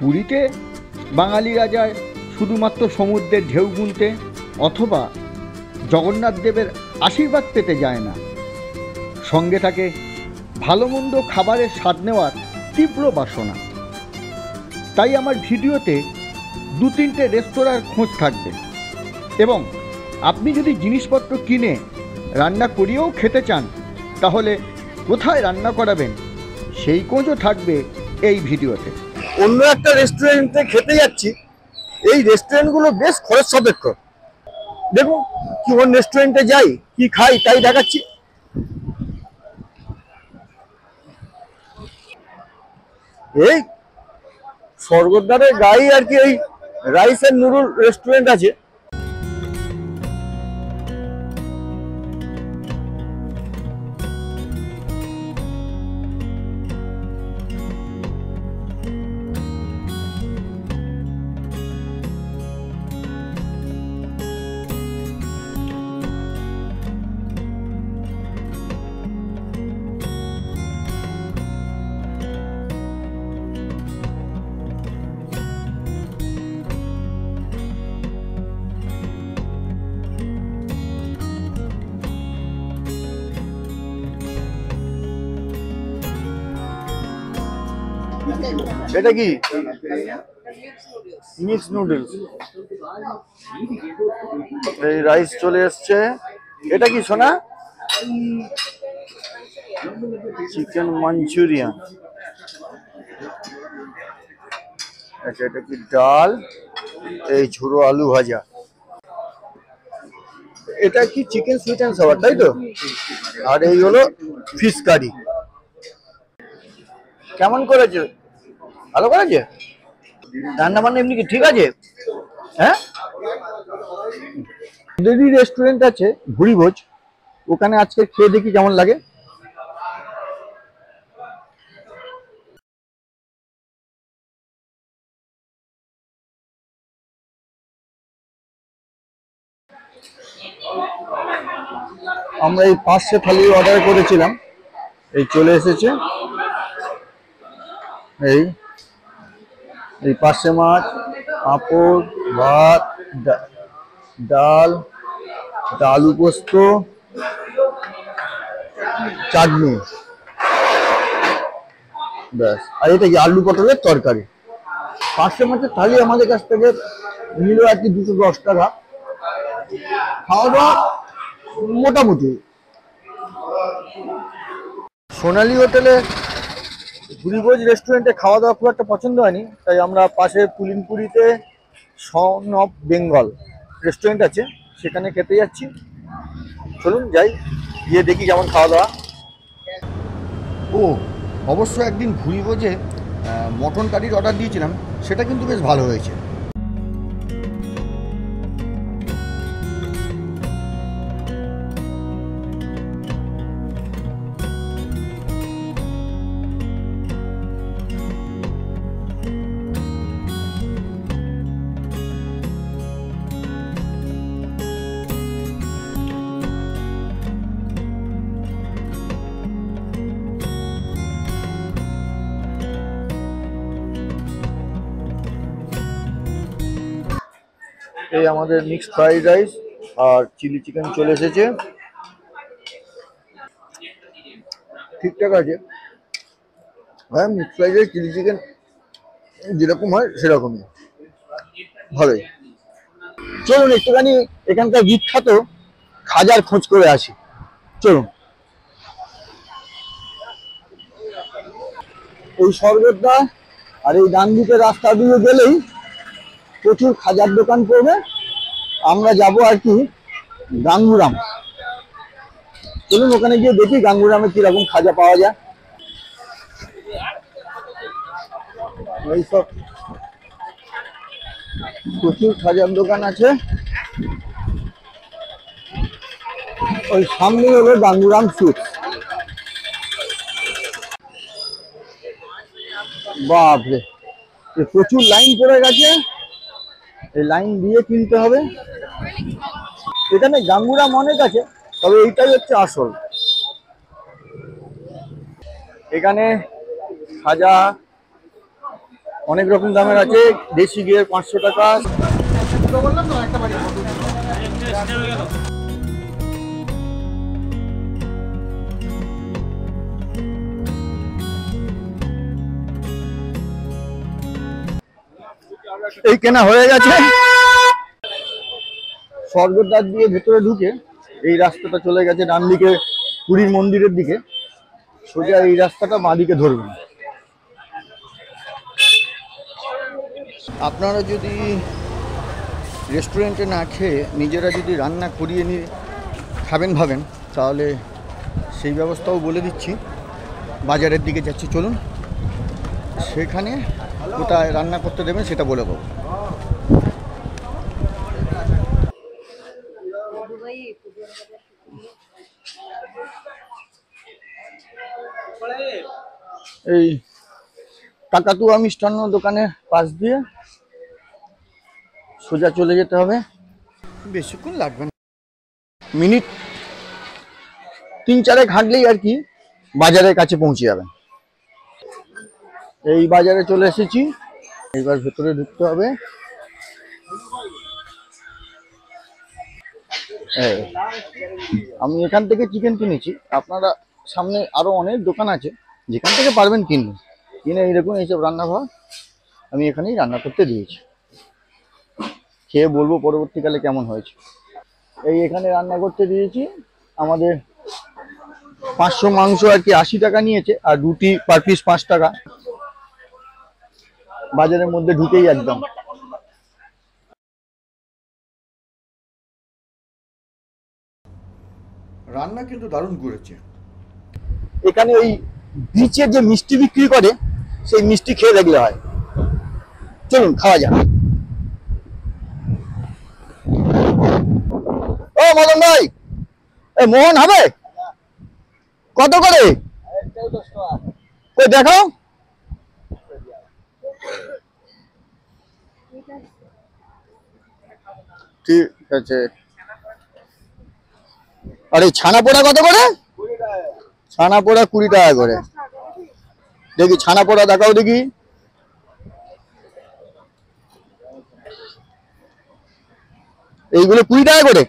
পুরীতে বাঙালিরা যায় শুধুমাত্র সমুদ্রের ঢেউ গুনতে অথবা জগন্নাথ দেবের আশীর্বাদ পেতে যায় না, সঙ্গে থাকে ভালো মন্দ খাবারের স্বাদ নেওয়ার তীব্র বাসনা। তাই আমার ভিডিওতে 2-3টে রেস্তোরাঁর খোঁজ থাকবে এবং আপনি যদি জিনিসপত্র কিনে রান্না করিয়েও খেতে চান তাহলে কোথায় রান্না করাবেন সেই খোঁজও থাকবে এই ভিডিওতে। অন্য একটা রেস্টুরেন্টে খেতে যাচ্ছি, এই রেস্টুরেন্টগুলো বেশ খরচ সাপেক্ষ। দেখুন কি কোন রেস্টুরেন্টে যাই, কি খাই তাই দেখাচ্ছি। এই স্বর্গদ্বারের গায়ে আর কি এই রাইস এন্ড নুডল রেস্টুরেন্ট আছে। এটা কি মিক্স নুডলস, এই রাইস চলে এসছে। এটা কি সোনা? Chicken Manchurian. আচ্ছা, এটা কি ডাল, এই ঝুড়ো আলু ভাজা। এটা কি চিকেন সুইট অ্যান্ড সাওয়ার, তাই তো? আর এই হলো ফিশ কারি। কেমন করেছে? ভালো করেছে রান্না বান্না? এমনি কি ঠিক আছে? হ্যাঁ, যদি রেস্টুরেন্ট আছে ভুরিভোজ, ওখানে আজকে খেয়ে দেখি কেমন লাগে। আমরা এই 500 থালি অর্ডার করেছিলাম, এই চলে এসেছে। এই 500 মাছ, পাঁপড়, ভাত, ডাল, আলু পোস্ত, চাটনি, ব্যাস। আর এটা কি আলু পটলের তরকারি। 500 মাছের থালি আমাদের কাছ থেকে নিল আর কি 210 টাকা। খাওয়া দাওয়া মোটামুটি। সোনালী হোটেলে ভুরিভোজ রেস্টুরেন্টে খাওয়া দাওয়া খুব একটা পছন্দ হয়নি, তাই আমরা পাশে পুলিনপুরিতে সন অফ বেঙ্গল রেস্টুরেন্ট আছে, সেখানে খেতে যাচ্ছি। চলুন যাই, গিয়ে দেখি কেমন খাওয়া দাওয়া। ও অবশ্য একদিন ভুরিভোজে মটন কারির অর্ডার দিয়েছিলাম, সেটা কিন্তু বেশ ভালো হয়েছে। এই আমাদের মিক্সড ফ্রাইড রাইস আর চিলি চিকেন চলে এসেছে। ঠিকঠাক আছে, হ্যাঁ mixed fried rice chilli chicken যেরকম হয় সেরকমই, ভালোই। চলুন একটুখানি এখানকার বিখ্যাত খাজার খোঁজ করে আসি, চলুন। ওই স্বর্গদ্বার আর এই ডান দিকে রাস্তা দিয়ে গেলেই প্রচুর খাজার দোকান পড়বে। আমরা যাব আর কি গাঙ্গুরাম। চলুন ওখানে গিয়ে দেখি গাঙ্গুরামে কিরকম খাজা পাওয়া যায়। এইসব প্রচুর খাজার দোকান আছে। ওই সামনে হলো গাঙ্গুরাম সুইটস। বাপরে, প্রচুর লাইন পড়ে গেছে, এই লাইন দিয়ে কিনতে হবে। এখানে গাঙ্গুরাম অনেক আছে, তবে এইটাই হচ্ছে আসল। এখানে খাজা অনেক রকম দামের আছে। দেশি ঘিয়ের 500 টাকা। এই কেনা হয়ে গেছে। স্বর্গদ্বার দিয়ে ভেতরে ঢুকে এই রাস্তাটা চলে গেছে ডান দিকে পুরীর মন্দিরের দিকে। সোজা এই রাস্তাটা বাঁ দিকে ধরবেন। আপনারা যদি রেস্টুরেন্টে না খেয়ে নিজেরা যদি রান্না করিয়ে নিয়ে খাবেন ভাবেন, তাহলে সেই ব্যবস্থাও বলে দিচ্ছি। বাজারের দিকে যাচ্ছি, চলুন সেখানে কোথায় রান্না করতে দেবেন সেটা বলে দেবো। এই কাকাতুয়া মিষ্টান্ন দোকানের পাশ দিয়ে সোজা চলে যেতে হবে। বেশিক্ষণ লাগবে না, মিনিট 3-4 হাঁটলেই আর কি বাজারের কাছে পৌঁছে যাবেন। এই বাজারে চলে এসেছি, এইবার ভেতরে ঢুকতে হবে। আমি এখান থেকে চিকেন কিনেছি। আপনারা সামনে আরো অনেক দোকান আছে যেখান থেকে পারবেন কিনবেন। কিনে এইরকম এইসব রান্নাঘর আমি এখানেই রান্না করতে দিয়েছি। খেয়ে বলবো পরবর্তীকালে কেমন হয়েছে। এই এখানে রান্না করতে দিয়েছি। আমাদের 500 মাংস আর কি 80 টাকা নিয়েছে, আর রুটি পার পিস 5 টাকা। বাজারের মধ্যে ঢুকেই একদম। রান্না কিন্তু দারুণ করেছে। এখানে ওই বিচে যে মিষ্টি বিক্রি করে সেই মিষ্টি খেয়ে দেখলে হয়। চলুন খাওয়া যাক। ও মদন ভাই, এই মোহন হবে কত করে? দেখাও। ঠিক আছে। আর এই ছানা পোড়া কত করে? ছানা পোড়া 20 টাকা করে। দেখি ছানা পোড়া দেখাও দেখি। এইগুলো 20 টাকা করে।